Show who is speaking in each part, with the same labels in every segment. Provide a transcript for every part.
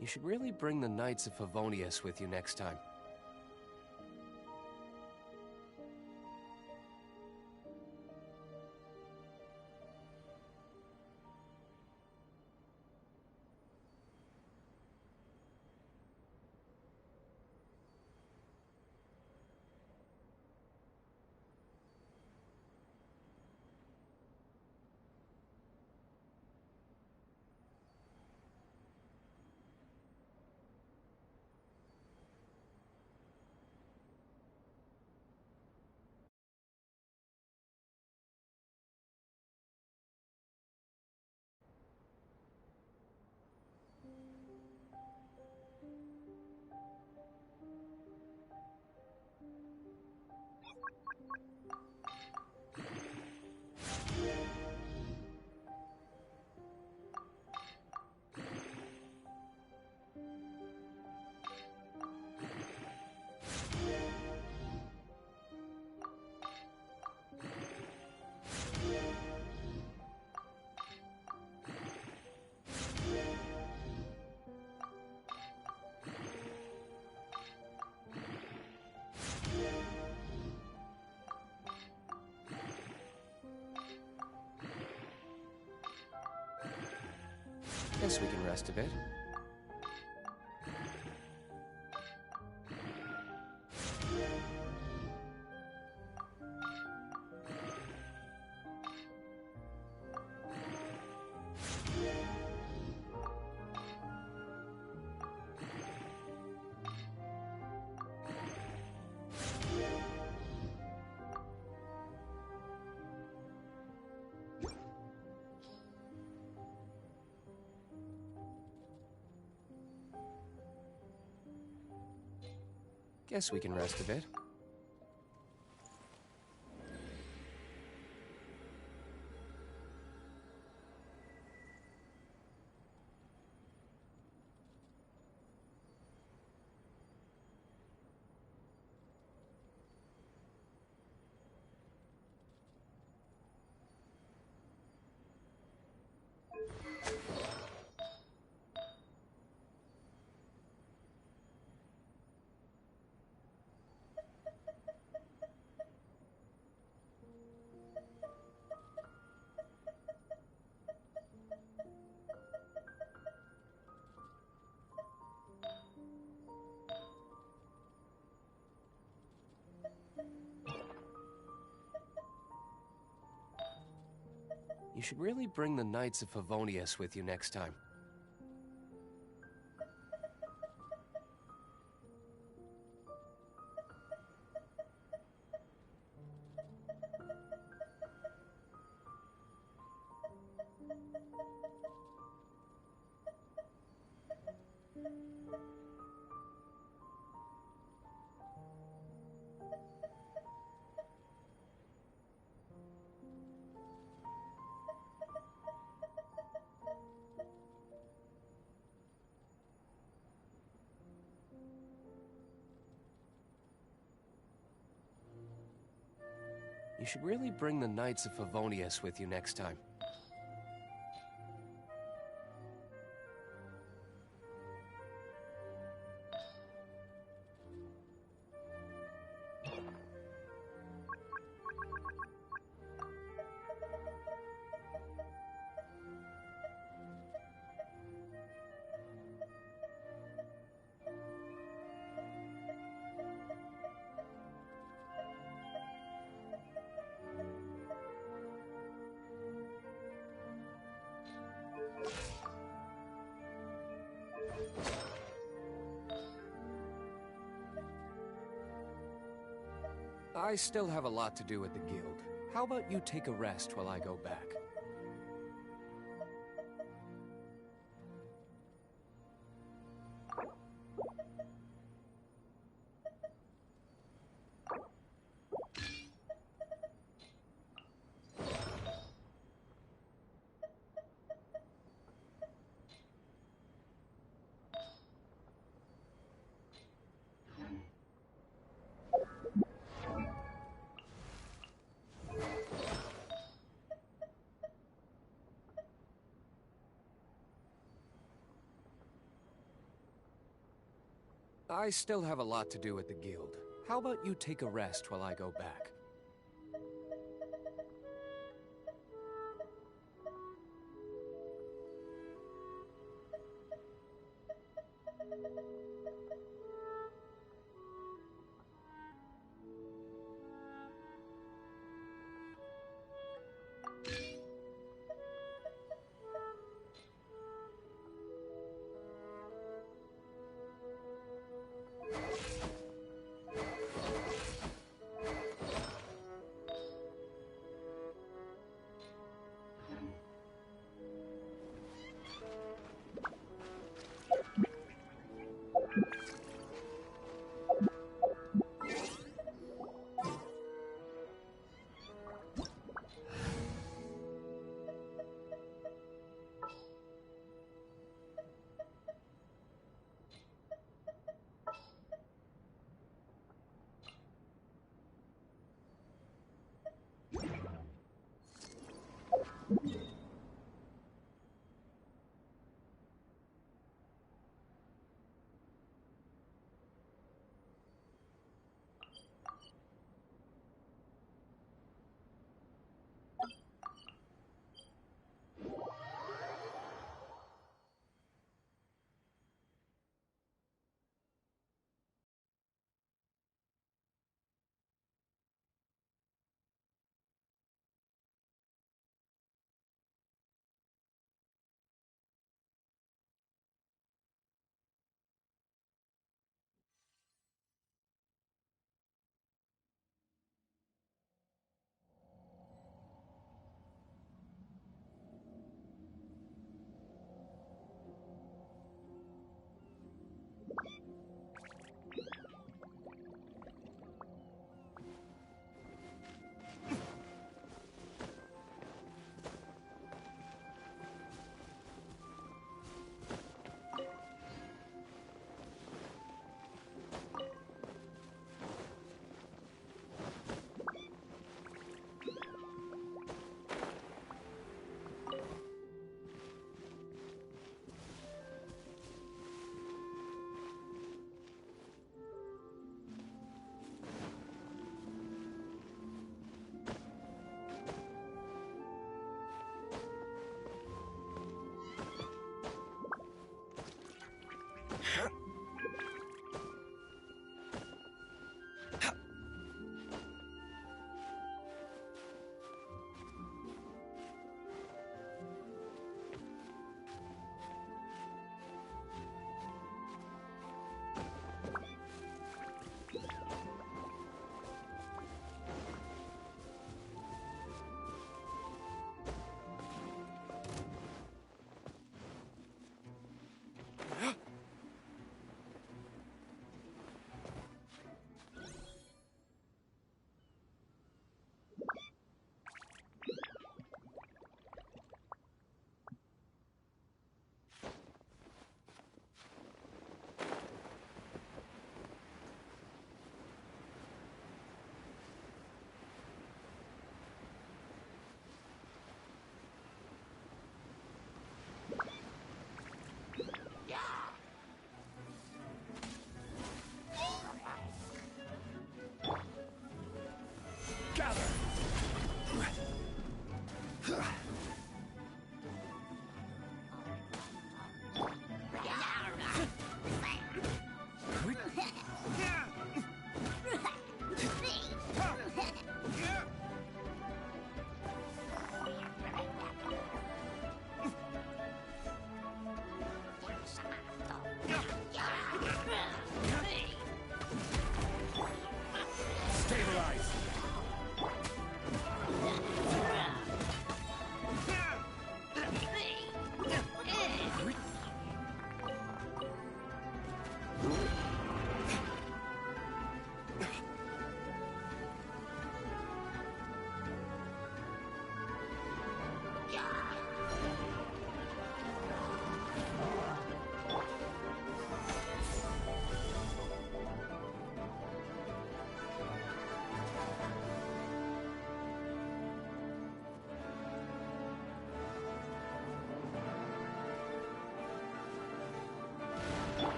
Speaker 1: You should really bring the Knights of Favonius with you next time. Guess we can rest a bit. Guess we can rest a bit. You should really bring the Knights of Favonius with you next time. You should really bring the Knights of Favonius with you next time. I still have a lot to do at the guild. How about you take a rest while I go back? I still have a lot to do at the guild. How about you take a rest while I go back?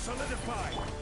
Speaker 2: Solidify!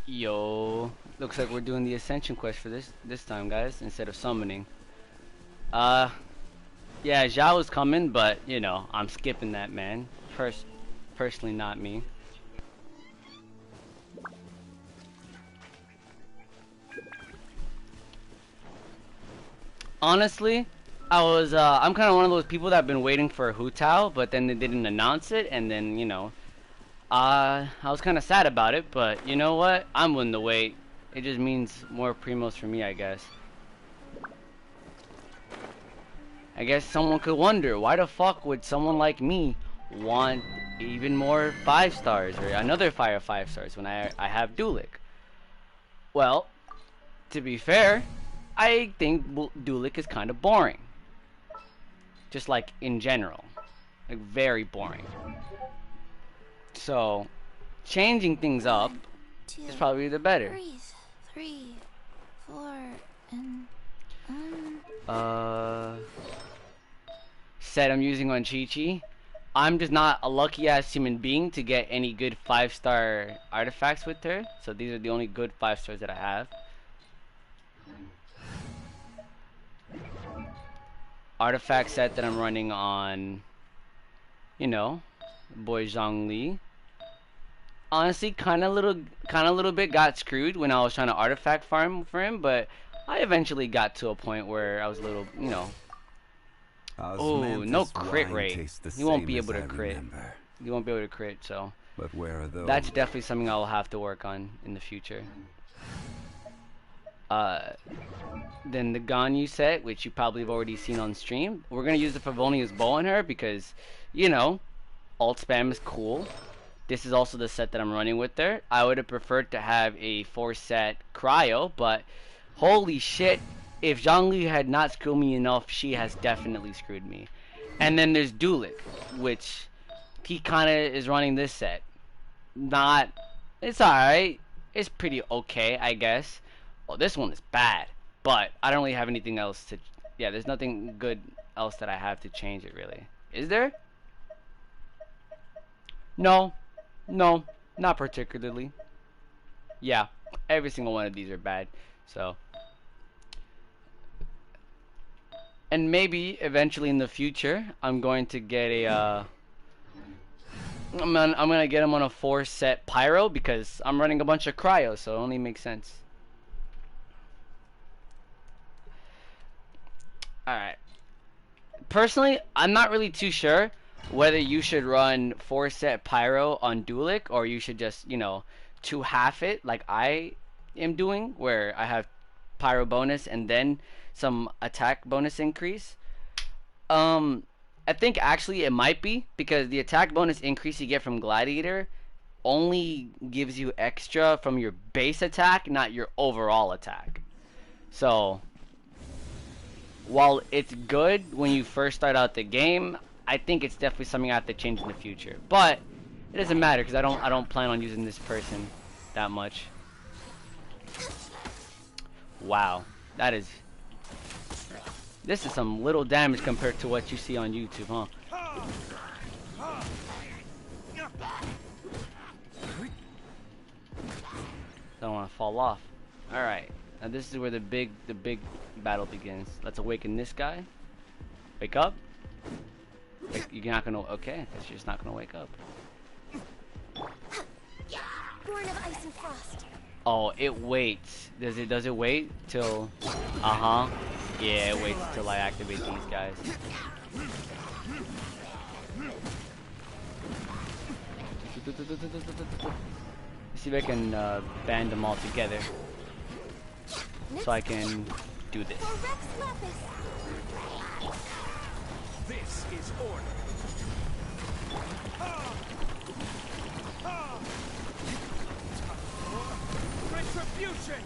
Speaker 3: Yo, looks like we're doing the Ascension quest for this time, guys, instead of summoning. Uh, yeah, Zhao is coming, but you know, I'm skipping that, man. Personally, not me. Honestly, I'm kind of one of those people that have been waiting for a Hu Tao, but then they didn't announce it, and then you know, I was kind of sad about it, but you know what? I'm willing to wait. It just means more primos for me, I guess. I guess someone could wonder, why the fuck would someone like me want even more 5 stars or another fire 5 stars when I have Duelik. Well, to be fair, I think Duelik is kind of boring. Just like in general. Like very boring. So, changing things up is probably the better.
Speaker 2: Breathe. 3, 4, and
Speaker 3: Set I'm using on Chi-Chi. I'm just not a lucky ass human being to get any good 5-star artifacts with her. So these are the only good 5 stars that I have. Artifact set that I'm running on, you know, boy Zhongli. Honestly, kind of little bit got screwed when I was trying to artifact farm for him, but I eventually got to a point where I was a little, you know. Oh, no crit rate. He won't be able to crit. He won't be able to crit, so.
Speaker 4: But where are those?
Speaker 3: That's definitely something I'll have to work on in the future. Then the Ganyu set, which you probably have already seen on stream. We're gonna use the Favonius Bow on her because, you know, alt spam is cool. This is also the set that I'm running with her. I would have preferred to have a 4-set cryo, but holy shit, if Zhongli had not screwed me enough, she has definitely screwed me. And then there's Duelik, which he kind of is running this set. It's alright. It's pretty okay, I guess. Oh, this one is bad, but I don't really have anything else to... Yeah, there's nothing good else that I have to change it, really. Is there? No, not particularly. Yeah, every single one of these are bad, so... And maybe, eventually in the future, I'm going to get a, I'm gonna get him on a 4-set pyro, because I'm running a bunch of cryo, so it only makes sense. Alright. Personally, I'm not really too sure whether you should run 4-set pyro on Duelik, or you should just, you know, 2-half it like I am doing, where I have pyro bonus and then some attack bonus increase. I think actually it might be, because the attack bonus increase you get from Gladiator only gives you extra from your base attack, not your overall attack. So while it's good when you first start out the game, I think it's definitely something I have to change in the future. But it doesn't matter, because I don't plan on using this person that much. Wow, this is some little damage compared to what you see on YouTube, huh? Don't want to fall off. Alright, now this is where the big battle begins. Let's awaken this guy. Wake up. You're not gonna... Okay, I guess you're just not gonna wake up.
Speaker 2: Born of ice and frost.
Speaker 3: Oh, it waits. Does it wait till... Uh-huh. Yeah, it waits till I activate these guys. See if I can band them all together, so I can do this.
Speaker 5: This is order. Retribution.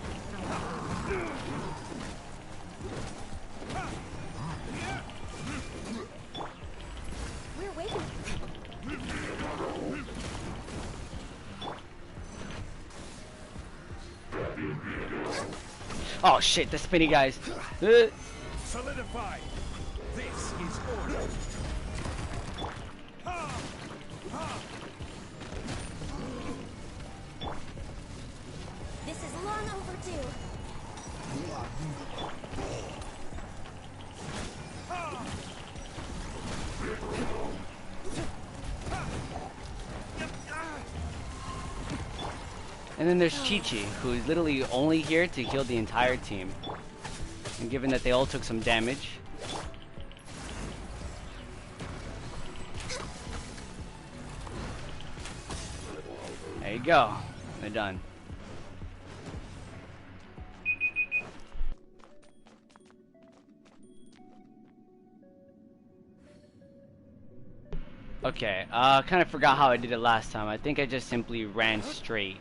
Speaker 2: We're waiting.
Speaker 3: Oh shit, the spinny guys.
Speaker 5: Solidify. This is order.
Speaker 2: This is long overdue.
Speaker 3: And then there's Chi-Chi, who's literally only here to kill the entire team. And given that they all took some damage, there you go. They're done. Okay, kind of forgot how I did it last time. I think I just simply ran straight.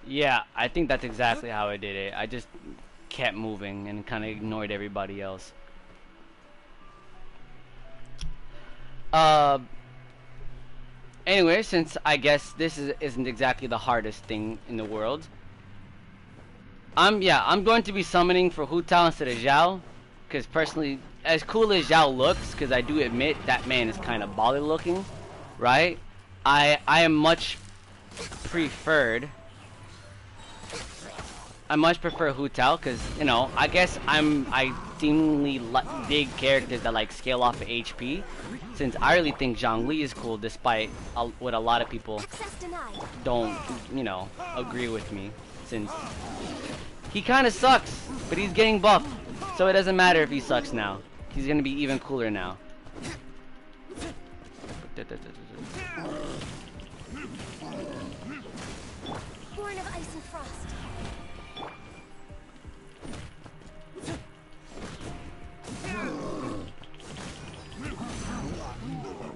Speaker 3: Yeah, I think that's exactly how I did it. I just kept moving and kind of ignored everybody else. Anyway, since I guess this isn't exactly the hardest thing in the world, I'm going to be summoning for Hu Tao instead of Zhao, because personally, as cool as Zhao looks, because I do admit that man is kind of baller looking, right? I am much preferred. I much prefer Hu Tao because, you know, I guess I seemingly dig characters that like scale off of HP, since I really think Zhongli is cool despite what a lot of people don't, you know, agree with me, since he kind of sucks, but he's getting buffed, so it doesn't matter if he sucks now. He's gonna be even cooler now.
Speaker 2: Born of ice and frost.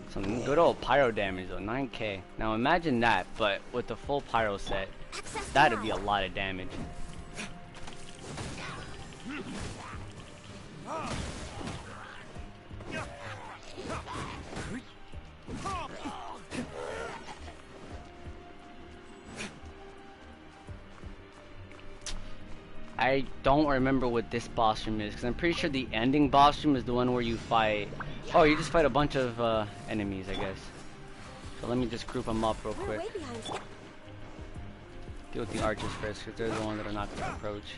Speaker 3: Some good old pyro damage though, 9k. Now imagine that, but with the full pyro set, that'd be a lot of damage. I don't remember what this boss room is, because I'm pretty sure the ending boss room is the one where you fight... Oh, you just fight a bunch of enemies, I guess. So let me just group them up real quick. Deal with the archers first, because they're the ones that are not going to approach.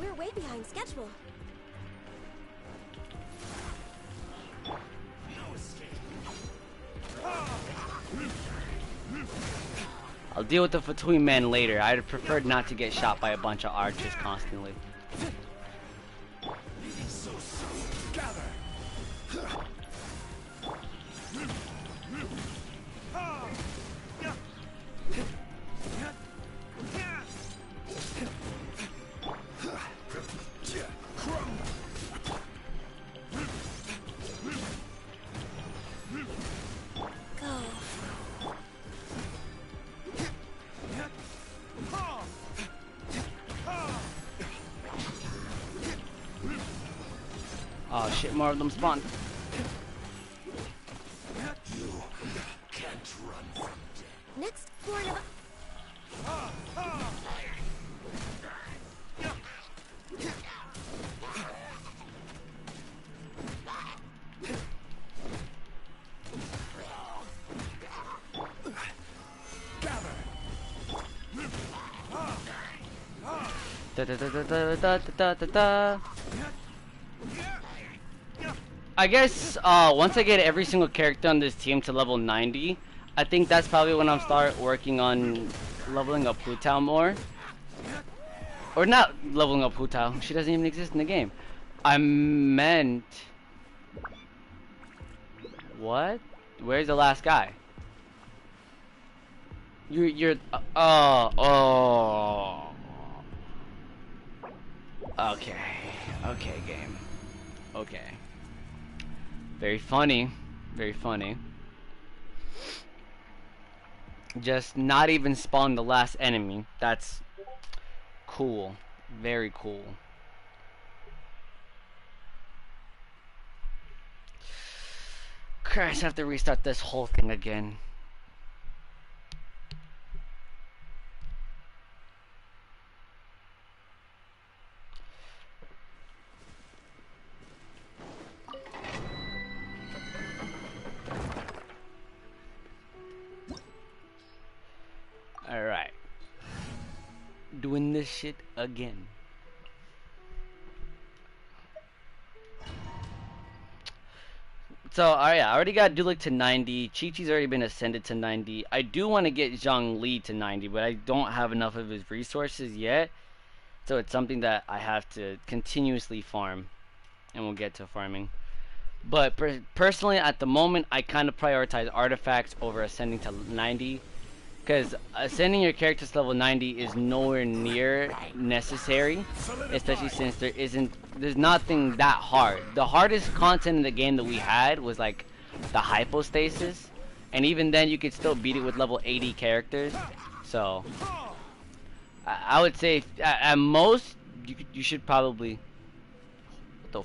Speaker 2: We're way behind schedule.
Speaker 3: I'll deal with the Fatui men later. I'd prefer not to get shot by a bunch of archers constantly. Oh shit, more of them spawn.
Speaker 5: You can't run from death.
Speaker 2: Next, born of...
Speaker 3: Da da da da da da da da da. I guess once I get every single character on this team to level 90, I think that's probably when I'll start working on leveling up Hu Tao more. Or not leveling up Hu Tao. She doesn't even exist in the game. I meant... What? Where's the last guy? You're... oh. Okay. Okay, game. Okay. Very funny. Very funny. Just not even spawn the last enemy. That's cool. Very cool. Christ, I have to restart this whole thing again. Alright. Doing this shit again. So, alright, I already got Dulik to 90. Chi-Chi's already been ascended to 90. I do want to get Zhang Li to 90, but I don't have enough of his resources yet. So it's something that I have to continuously farm. And we'll get to farming. But personally, at the moment, I kind of prioritize artifacts over ascending to 90. Because ascending your character to level 90 is nowhere near necessary, especially since there's nothing that hard. The hardest content in the game that we had was like the hypostasis, and even then you could still beat it with level 80 characters. So I would say at most you should probably. What the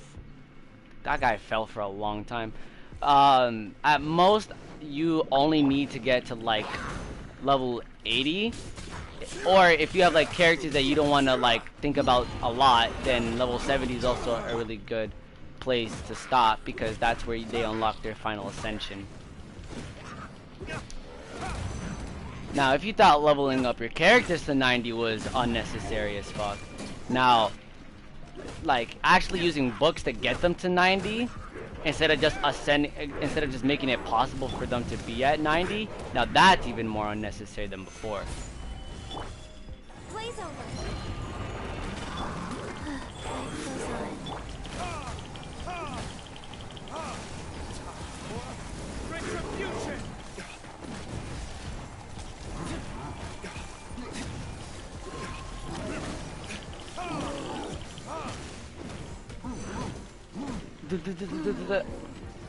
Speaker 3: that guy fell for a long time. At most you only need to get to like level 80, or if you have like characters that you don't want to like think about a lot, then level 70 is also a really good place to stop, because that's where they unlock their final ascension. Now if you thought leveling up your characters to 90 was unnecessary as fuck, now like actually using books to get them to 90 instead of just making it possible for them to be at 90, now that's even more unnecessary than before.
Speaker 2: Blaze over. Life goes on.
Speaker 1: Retribution!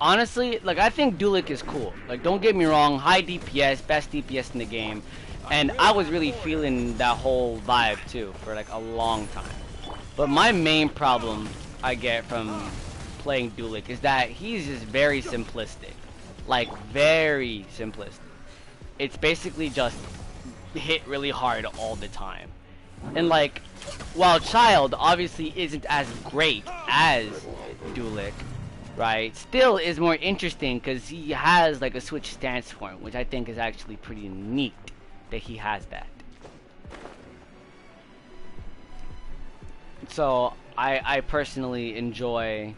Speaker 3: Honestly, like, I think Duelik is cool. Like, don't get me wrong, high DPS, best DPS in the game, and I was really feeling that whole vibe too for like a long time. But my main problem I get from playing Duelik is that he's just very simplistic. Like, very simplistic. It's basically just hit really hard all the time. And like, while Child obviously isn't as great as Duelik, right, still is more interesting because he has like a switch stance form, which I think is actually pretty neat that he has that. So I personally enjoy,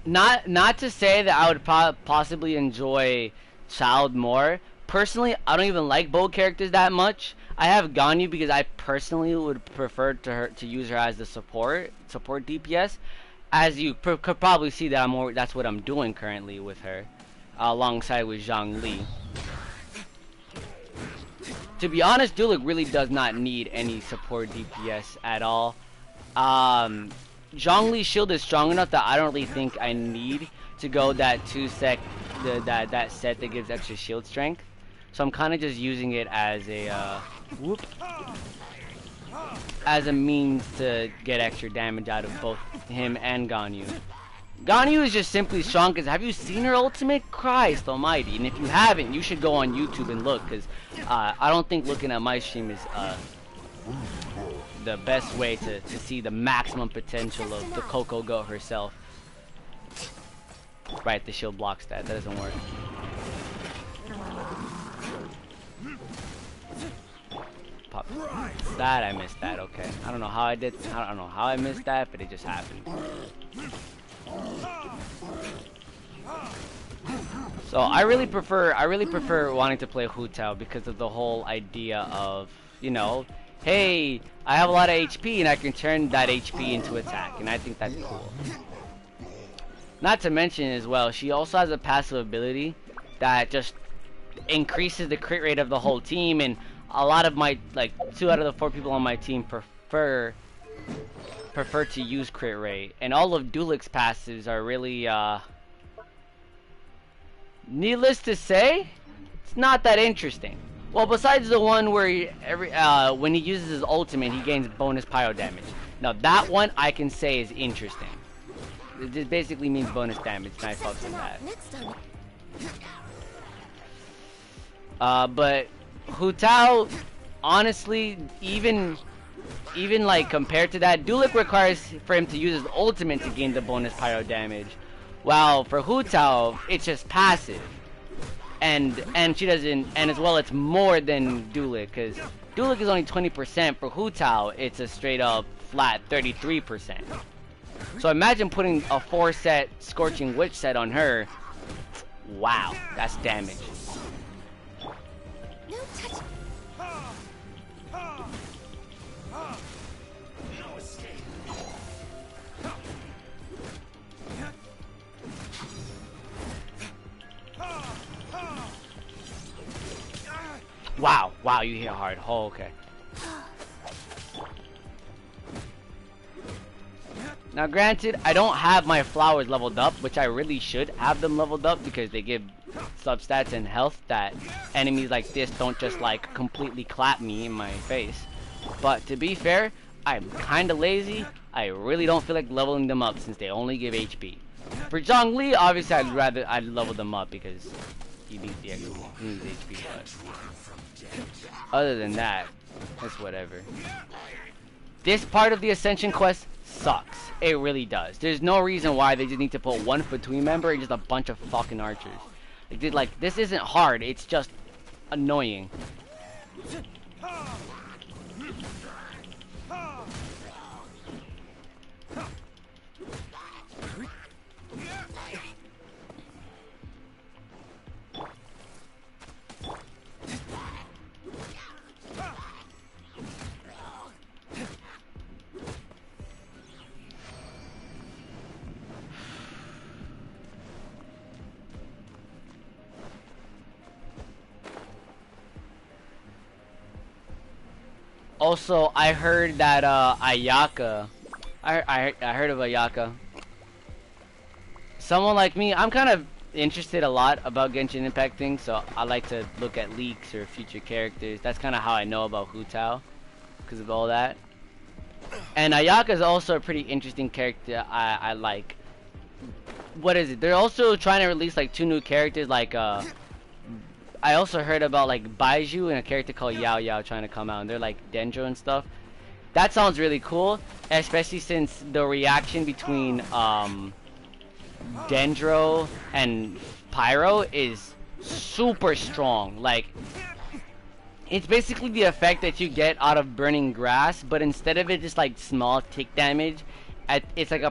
Speaker 3: not to say that I would possibly enjoy Child more. Personally, I don't even like bow characters that much. I have Ganyu because I personally would prefer to use her as the support DPS. As you could probably see, that's what I'm doing currently with her, alongside with Zhang Li. To be honest, Duelik really does not need any support DPS at all. Zhang Li's shield is strong enough that I don't really think I need to go that that set that gives extra shield strength. So I'm kind of just using it as a as a means to get extra damage out of both him and Ganyu. Ganyu is just simply strong because have you seen her ultimate? Christ almighty. And if you haven't, you should go on YouTube and look, because I don't think looking at my stream is the best way to see the maximum potential of the Coco Goat herself. Right, the shield blocks that. That doesn't work. Pop. That I missed that. Okay. I don't know how I did. I don't know how I missed that, but it just happened. So I really prefer wanting to play Hu Tao because of the whole idea of, you know, hey, I have a lot of HP and I can turn that HP into attack, and I think that's cool. Not to mention as well, she also has a passive ability that just increases the crit rate of the whole team, and a lot of my, like, 2 out of the 4 people on my team prefer to use crit rate, and all of Duelik's passives are really, needless to say, it's not that interesting. Well, besides the one where when he uses his ultimate, he gains bonus pyro damage. Now that one I can say is interesting. It just basically means bonus damage, and I fucks with that. But Hu Tao, honestly, even like compared to that, Duelik requires for him to use his ultimate to gain the bonus pyro damage, while for Hu Tao it's just passive, and she doesn't, and as well it's more than Duelik, because Duelik is only 20%. For Hu Tao it's a straight up flat 33%. So imagine putting a 4-set Scorching Witch set on her. Wow, that's damage.
Speaker 2: No touch.
Speaker 3: Wow, you hit hard. Oh, okay. Now, granted, I don't have my flowers leveled up, which I really should have them leveled up because they give substats and health that enemies like this don't just like completely clap me in my face. But to be fair, I'm kind of lazy. I really don't feel like leveling them up since they only give HP. For Zhongli, obviously I'd level them up because he needs the XP. He needs HP, but other than that, it's whatever. This part of the Ascension quest sucks. It really does. There's no reason why they just need to put one between member and just a bunch of fucking archers. Like this isn't hard. It's just annoying. Also, I heard that Ayaka, I heard of Ayaka. Someone like me, I'm kind of interested a lot about Genshin Impact things, so I like to look at leaks or future characters. That's kind of how I know about Hu Tao, because of all that. And Ayaka is also a pretty interesting character. I like. What is it? They're also trying to release like 2 new characters, like I also heard about like Baiju and a character called Yao Yao trying to come out, and they're like Dendro and stuff. That sounds really cool, especially since the reaction between Dendro and Pyro is super strong. Like, it's basically the effect that you get out of burning grass, but instead of it just like small tick damage, it's like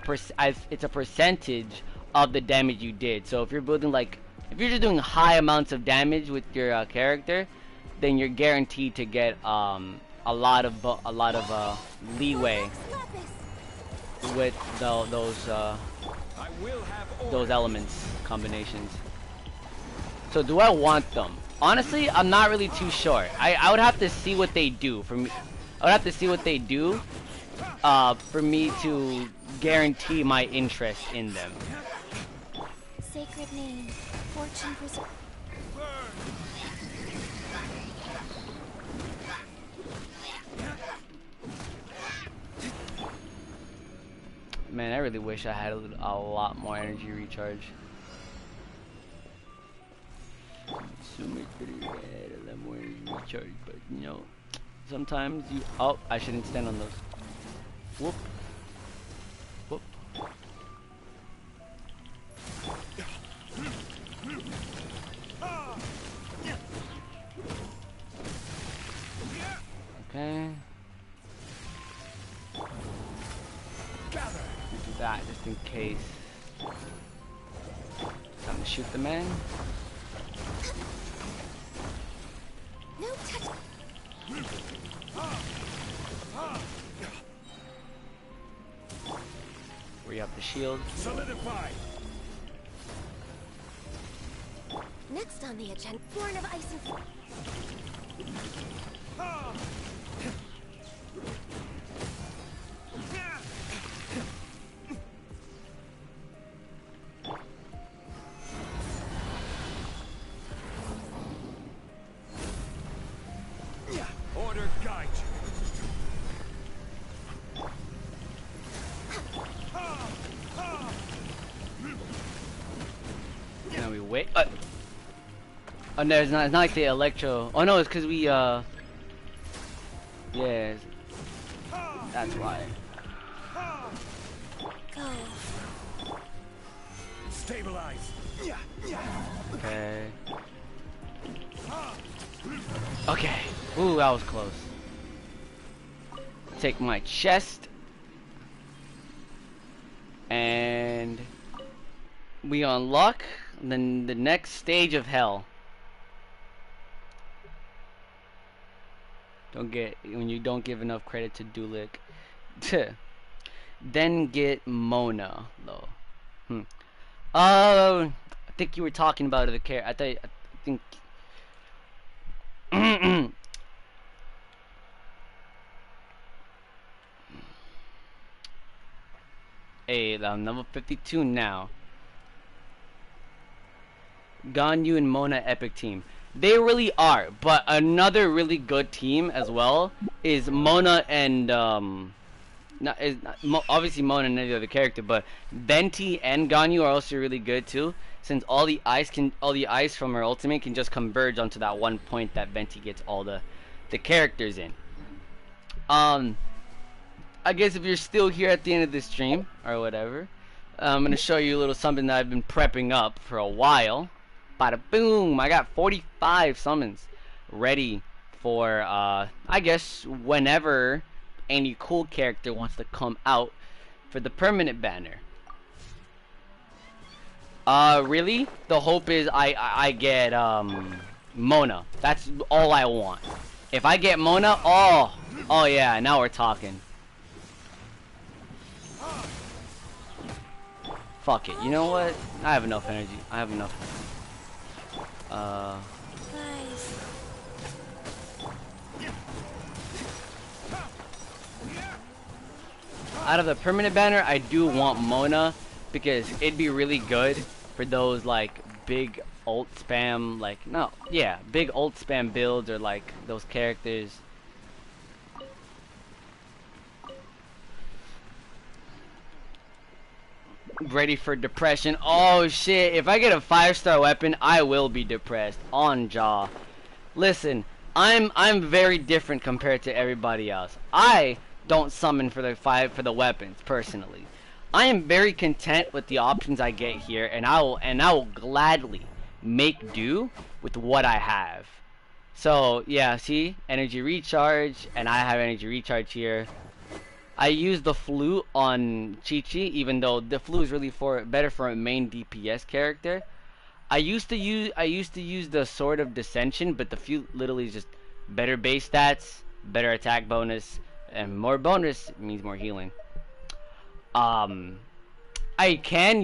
Speaker 3: it's a percentage of the damage you did. So if you're building like, if you're just doing high amounts of damage with your character, then you're guaranteed to get a lot of leeway with those elements combinations. So do I want them? Honestly, I'm not really too sure. I would have to see what they do for me. I would have to see what they do for me to guarantee my interest in them.
Speaker 2: Sacred name, fortune preserve.
Speaker 3: Man, I really wish I had a lot more energy recharge. So much better if I had a lot more energy recharge, but you know, sometimes you. Oh, I shouldn't stand on those. Whoop. Whoop. Okay. Do that just in case. Time to shoot the man.
Speaker 2: No touch.
Speaker 3: Where you have the shield.
Speaker 5: Solidify.
Speaker 2: Next on the agenda, born of ice and
Speaker 5: Order guide you.
Speaker 3: Now we wait. Oh no, it's not like the electro. Oh no, it's because we yes. That's why.
Speaker 2: go.
Speaker 5: Stabilize.
Speaker 3: Okay. Okay. Ooh, that was close. Take my chest. And we unlock then the next stage of hell. When you don't give enough credit to Dulik. Then get Mona though. I think you were talking about the character. I think Hey, I'm level 52 now. Ganyu and Mona epic team. They really are, but another really good team as well is Mona and obviously Mona and any other character, but Venti and Ganyu are also really good too, since all the ice from her ultimate can just converge onto that one point that Venti gets all the characters in. I guess if you're still here at the end of the stream or whatever, I'm gonna show you a little something that I've been prepping up for a while. Bada boom! I got 45 summons ready for I guess whenever any cool character wants to come out for the permanent banner. Really? The hope is I get Mona. That's all I want. If I get Mona, oh yeah, now we're talking. Fuck it. You know what? I have enough energy. I have enough.
Speaker 2: Guys.
Speaker 3: Out of the permanent banner, I do want Mona because it'd be really good for those like big ult spam, big ult spam builds or like those characters. Ready for depression. Oh shit, if I get a 5-star weapon, I will be depressed on jaw. Listen, I'm very different compared to everybody else. I don't summon for the weapons personally. I am very content with the options I get here, and I will gladly make do with what I have. So yeah, see, energy recharge, and I have energy recharge here. I use the flute on Chi-Chi, even though the flute is really better for a main DPS character. I used to use the Sword of Dissension, but the flute literally is just better base stats, better attack bonus, and more bonus means more healing. I can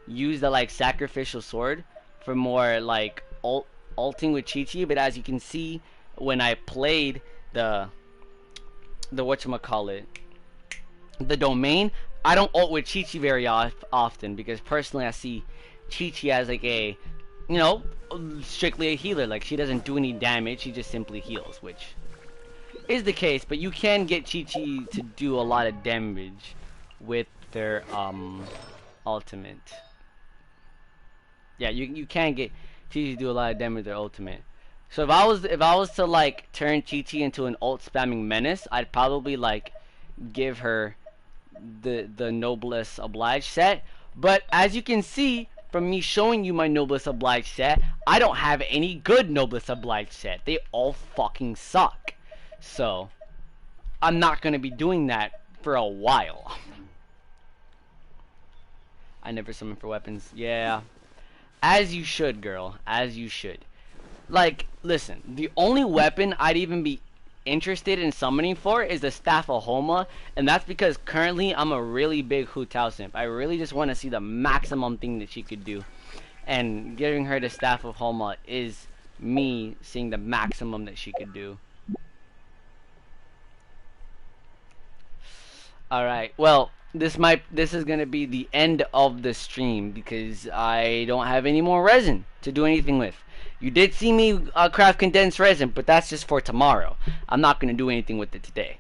Speaker 3: use the like sacrificial sword for more like ulting with Chi-Chi, but as you can see when I played the whatchamacallit, the domain, I don't ult with Chi-Chi very often because personally I see Chi-Chi as like a, you know, strictly a healer. Like she doesn't do any damage, she just simply heals, which is the case, but you can get Chi-Chi to do a lot of damage with their ultimate. Yeah, you can get Chi-Chi to do a lot of damage with their ultimate. So if I was to like turn Chi-Chi into an ult spamming menace, I'd probably like give her the Noblesse Oblige set. But as you can see from me showing you my Noblesse Oblige set, I don't have any good Noblesse Oblige set. They all fucking suck. So I'm not gonna be doing that for a while. I never summon for weapons. Yeah. As you should, girl. As you should. Like, listen, the only weapon I'd even be interested in summoning for is the Staff of Homa, and that's because currently I'm a really big Hu Tao simp. I really just want to see the maximum thing that she could do, and giving her the Staff of Homa is me seeing the maximum that she could do. Alright, well, this is gonna be the end of the stream because I don't have any more resin to do anything with. You did see me craft condensed resin, but that's just for tomorrow. I'm not going to do anything with it today.